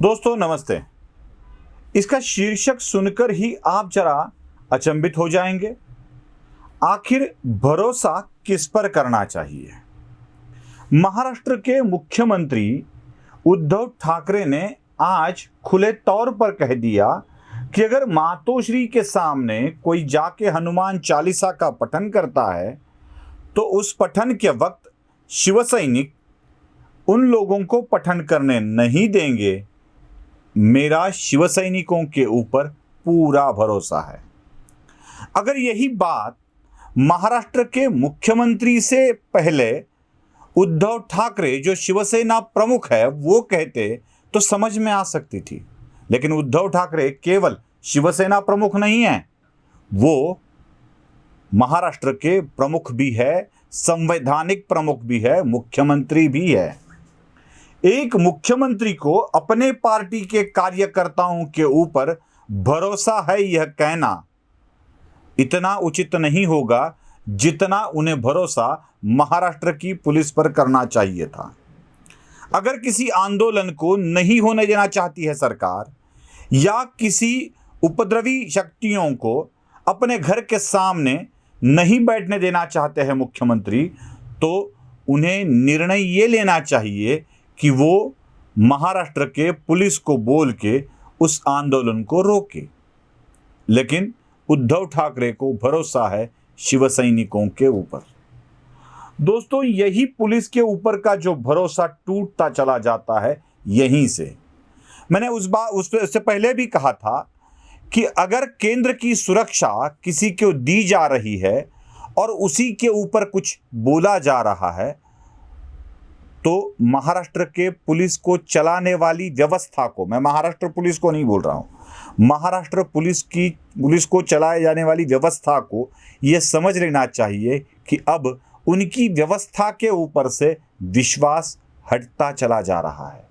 दोस्तों नमस्ते। इसका शीर्षक सुनकर ही आप जरा अचंभित हो जाएंगे। आखिर भरोसा किस पर करना चाहिए? महाराष्ट्र के मुख्यमंत्री उद्धव ठाकरे ने आज खुले तौर पर कह दिया कि अगर मातोश्री के सामने कोई जाके हनुमान चालीसा का पठन करता है तो उस पठन के वक्त शिवसैनिक उन लोगों को पठन करने नहीं देंगे। मेरा शिवसैनिकों के ऊपर पूरा भरोसा है। अगर यही बात महाराष्ट्र के मुख्यमंत्री से पहले उद्धव ठाकरे जो शिवसेना प्रमुख है वो कहते तो समझ में आ सकती थी, लेकिन उद्धव ठाकरे केवल शिवसेना प्रमुख नहीं है, वो महाराष्ट्र के प्रमुख भी है, संवैधानिक प्रमुख भी है, मुख्यमंत्री भी है। एक मुख्यमंत्री को अपने पार्टी के कार्यकर्ताओं के ऊपर भरोसा है यह कहना इतना उचित नहीं होगा जितना उन्हें भरोसा महाराष्ट्र की पुलिस पर करना चाहिए था। अगर किसी आंदोलन को नहीं होने देना चाहती है सरकार या किसी उपद्रवी शक्तियों को अपने घर के सामने नहीं बैठने देना चाहते हैं मुख्यमंत्री, तो उन्हें निर्णय ये लेना चाहिए कि वो महाराष्ट्र के पुलिस को बोल के उस आंदोलन को रोके। लेकिन उद्धव ठाकरे को भरोसा है शिवसैनिकों के ऊपर। दोस्तों, यही पुलिस के ऊपर का जो भरोसा टूटता चला जाता है यहीं से। मैंने उससे पहले भी कहा था कि अगर केंद्र की सुरक्षा किसी को दी जा रही है और उसी के ऊपर कुछ बोला जा रहा है तो महाराष्ट्र के पुलिस को चलाने वाली व्यवस्था को, मैं महाराष्ट्र पुलिस को नहीं बोल रहा हूं, महाराष्ट्र पुलिस को चलाए जाने वाली व्यवस्था को यह समझ लेना चाहिए कि अब उनकी व्यवस्था के ऊपर से विश्वास हटता चला जा रहा है।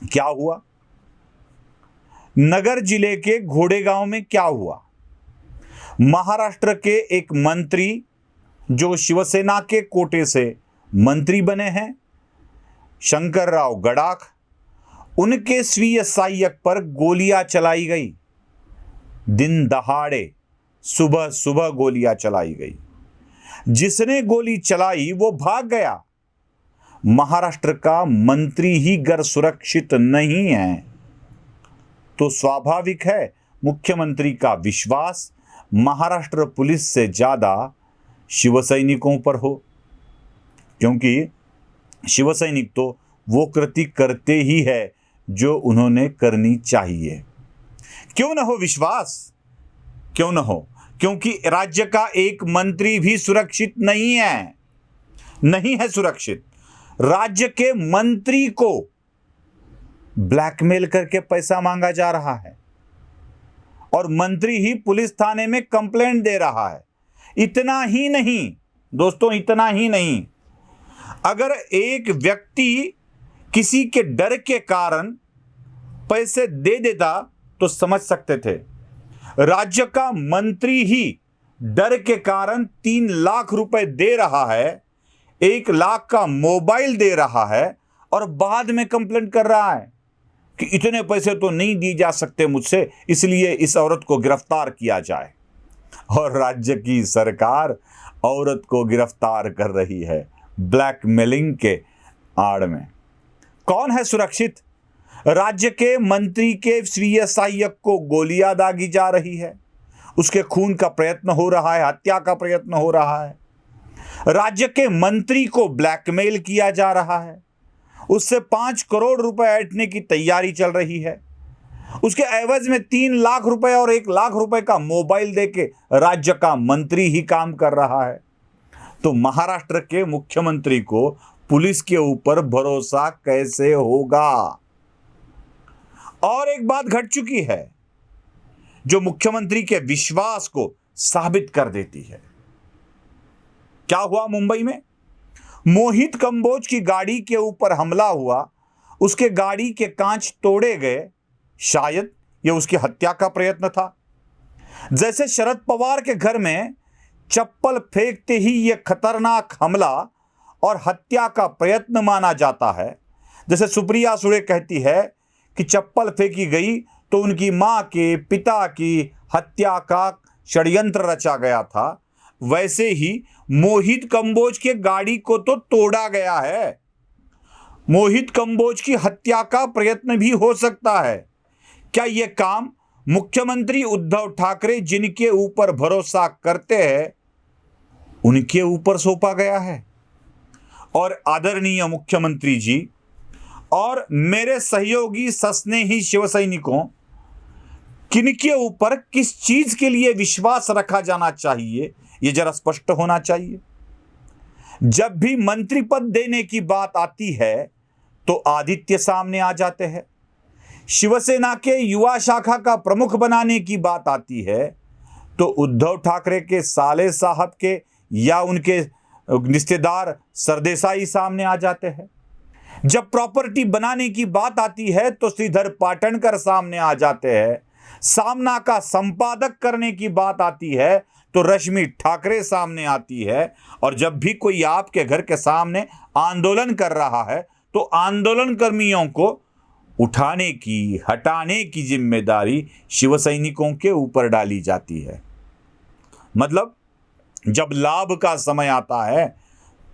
क्या हुआ? नगर जिले के घोड़ेगांव में क्या हुआ? महाराष्ट्र के एक मंत्री जो शिवसेना के कोटे से मंत्री बने हैं, शंकरराव गडाख, उनके स्वीय सहायक पर गोलियां चलाई गई। दिन दहाड़े सुबह सुबह गोलियां चलाई गई। जिसने गोली चलाई वो भाग गया। महाराष्ट्र का मंत्री ही घर सुरक्षित नहीं है तो स्वाभाविक है मुख्यमंत्री का विश्वास महाराष्ट्र पुलिस से ज्यादा शिवसैनिकों पर हो, क्योंकि शिवसैनिक तो वो कृति करते ही है जो उन्होंने करनी चाहिए। क्यों न हो विश्वास, क्यों न हो, क्योंकि राज्य का एक मंत्री भी सुरक्षित नहीं है सुरक्षित। राज्य के मंत्री को ब्लैकमेल करके पैसा मांगा जा रहा है और मंत्री ही पुलिस थाने में कंप्लेंट दे रहा है। इतना ही नहीं दोस्तों, इतना ही नहीं, अगर एक व्यक्ति किसी के डर के कारण पैसे दे देता तो समझ सकते थे। राज्य का मंत्री ही डर के कारण 3 लाख रुपए दे रहा है, 1 लाख का मोबाइल दे रहा है और बाद में कंप्लेंट कर रहा है कि इतने पैसे तो नहीं दिए जा सकते मुझसे, इसलिए इस औरत को गिरफ्तार किया जाए। और राज्य की सरकार औरत को गिरफ्तार कर रही है ब्लैकमेलिंग के आड़ में। कौन है सुरक्षित? राज्य के मंत्री के स्वीय सहायक को गोलियां दागी जा रही है, उसके खून का प्रयत्न हो रहा है, हत्या का प्रयत्न हो रहा है। राज्य के मंत्री को ब्लैकमेल किया जा रहा है, उससे 5 करोड़ रुपए ऐंठने की तैयारी चल रही है। उसके एवज में 3 लाख रुपए और 1 लाख रुपए का मोबाइल देके राज्य का मंत्री ही काम कर रहा है। तो महाराष्ट्र के मुख्यमंत्री को पुलिस के ऊपर भरोसा कैसे होगा? और एक बात घट चुकी है जो मुख्यमंत्री के विश्वास को साबित कर देती है। क्या हुआ मुंबई में? मोहित कंबोज की गाड़ी के ऊपर हमला हुआ, उसके गाड़ी के कांच तोड़े गए। शायद यह उसकी हत्या का प्रयत्न था। जैसे शरद पवार के घर में चप्पल फेंकते ही यह खतरनाक हमला और हत्या का प्रयत्न माना जाता है, जैसे सुप्रिया सुळे कहती है कि चप्पल फेंकी गई तो उनकी मां के पिता की हत्या का षड्यंत्र रचा गया था, वैसे ही मोहित कंबोज के गाड़ी को तो तोड़ा गया है। मोहित कंबोज की हत्या का प्रयत्न भी हो सकता है। क्या यह काम मुख्यमंत्री उद्धव ठाकरे जिनके ऊपर भरोसा करते हैं उनके ऊपर सौंपा गया है? और आदरणीय मुख्यमंत्री जी और मेरे सहयोगी सस्नेही शिवसैनिकों, किनके ऊपर किस चीज के लिए विश्वास रखा जाना चाहिए यह जरा स्पष्ट होना चाहिए। जब भी मंत्री पद देने की बात आती है तो आदित्य सामने आ जाते हैं। शिवसेना के युवा शाखा का प्रमुख बनाने की बात आती है तो उद्धव ठाकरे के साले साहब के या उनके रिश्तेदार सरदेसाई सामने आ जाते हैं। जब प्रॉपर्टी बनाने की बात आती है तो श्रीधर पाटणकर सामने आ जाते हैं। सामना का संपादक करने की बात आती है तो रश्मि ठाकरे सामने आती है। और जब भी कोई आपके घर के सामने आंदोलन कर रहा है तो आंदोलन कर्मियों को उठाने की, हटाने की जिम्मेदारी शिवसैनिकों के ऊपर डाली जाती है। मतलब जब लाभ का समय आता है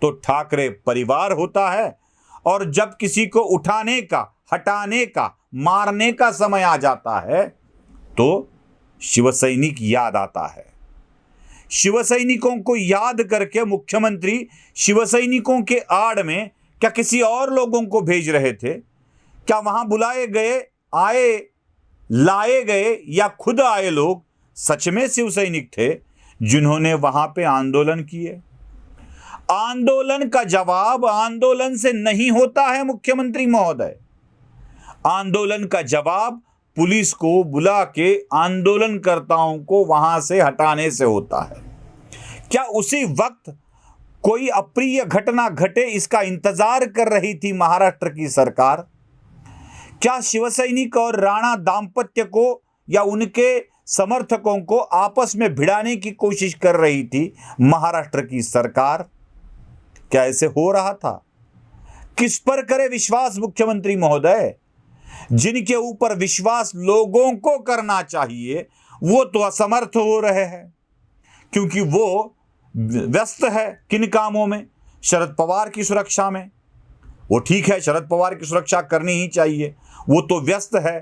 तो ठाकरे परिवार होता है और जब किसी को उठाने का, हटाने का, मारने का समय आ जाता है तो शिवसैनिक याद आता है। शिवसैनिकों को याद करके मुख्यमंत्री शिवसैनिकों के आड़ में क्या किसी और लोगों को भेज रहे थे? क्या वहां बुलाए गए, आए, लाए गए या खुद आए लोग सच में शिवसैनिक थे जिन्होंने वहां पे आंदोलन किए? आंदोलन का जवाब आंदोलन से नहीं होता है मुख्यमंत्री महोदय। आंदोलन का जवाब पुलिस को बुला के आंदोलनकर्ताओं को वहां से हटाने से होता है। क्या उसी वक्त कोई अप्रिय घटना घटे इसका इंतजार कर रही थी महाराष्ट्र की सरकार? क्या शिवसैनिक और राणा दाम्पत्य को या उनके समर्थकों को आपस में भिड़ाने की कोशिश कर रही थी महाराष्ट्र की सरकार? क्या ऐसे हो रहा था? किस पर करे विश्वास मुख्यमंत्री महोदय? जिनके ऊपर विश्वास लोगों को करना चाहिए वो तो असमर्थ हो रहे हैं, क्योंकि वो व्यस्त है किन कामों में? शरद पवार की सुरक्षा में। वो ठीक है, शरद पवार की सुरक्षा करनी ही चाहिए, वो तो व्यस्त है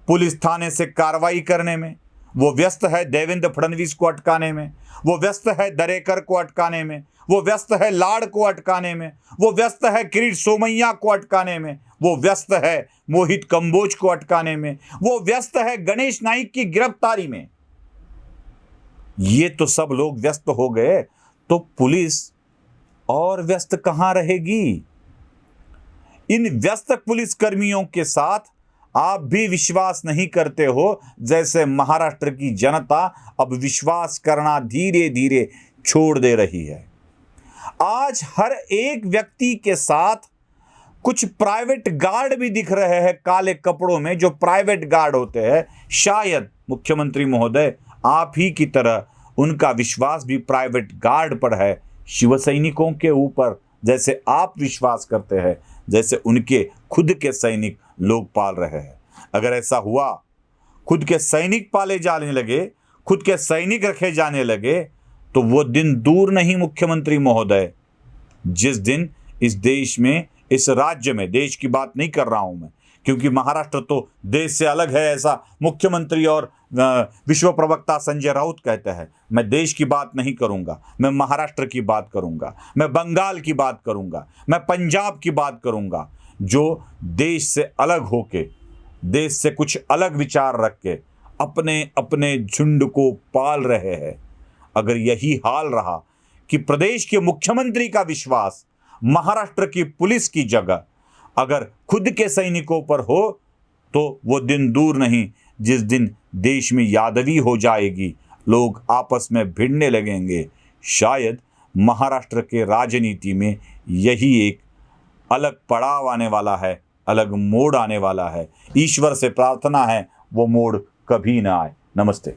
पुलिस थाने से कार्रवाई करने में, वो व्यस्त है देवेंद्र फडणवीस को अटकाने में, वो व्यस्त है दरेकर को अटकाने में, वो व्यस्त है लाड़ को अटकाने में, वो व्यस्त है किरीट सोमैया को अटकाने में, वो व्यस्त है मोहित कंबोज को अटकाने में, वो व्यस्त है गणेश नाइक की गिरफ्तारी में। ये तो सब लोग व्यस्त हो गए तो पुलिस और व्यस्त कहां रहेगी? इन व्यस्त पुलिस कर्मियों के साथ आप भी विश्वास नहीं करते हो, जैसे महाराष्ट्र की जनता अब विश्वास करना धीरे धीरे छोड़ दे रही है। आज हर एक व्यक्ति के साथ कुछ प्राइवेट गार्ड भी दिख रहे हैं काले कपड़ों में, जो प्राइवेट गार्ड होते हैं। शायद मुख्यमंत्री महोदय आप ही की तरह उनका विश्वास भी प्राइवेट गार्ड पर है, शिवसैनिकों के ऊपर जैसे आप विश्वास करते हैं, जैसे उनके खुद के सैनिक लोग पाल रहे हैं। अगर ऐसा हुआ, खुद के सैनिक पाले जाने लगे, खुद के सैनिक रखे जाने लगे, तो वो दिन दूर नहीं मुख्यमंत्री महोदय जिस दिन इस देश में, इस राज्य में, देश की बात नहीं कर रहा हूं मैं क्योंकि महाराष्ट्र तो देश से अलग है, ऐसा मुख्यमंत्री और विश्व प्रवक्ता संजय राउत कहते हैं। मैं देश की बात नहीं करूंगा, मैं महाराष्ट्र की बात करूंगा, मैं बंगाल की बात करूंगा, मैं पंजाब की बात करूंगा, जो देश से अलग होके, देश से कुछ अलग विचार रख के अपने अपने झुंड को पाल रहे हैं। अगर यही हाल रहा कि प्रदेश के मुख्यमंत्री का विश्वास महाराष्ट्र की पुलिस की जगह अगर खुद के सैनिकों पर हो, तो वो दिन दूर नहीं जिस दिन देश में यादवी हो जाएगी, लोग आपस में भिड़ने लगेंगे। शायद महाराष्ट्र के राजनीति में यही एक अलग पड़ाव आने वाला है, अलग मोड़ आने वाला है। ईश्वर से प्रार्थना है वो मोड़ कभी ना आए। नमस्ते।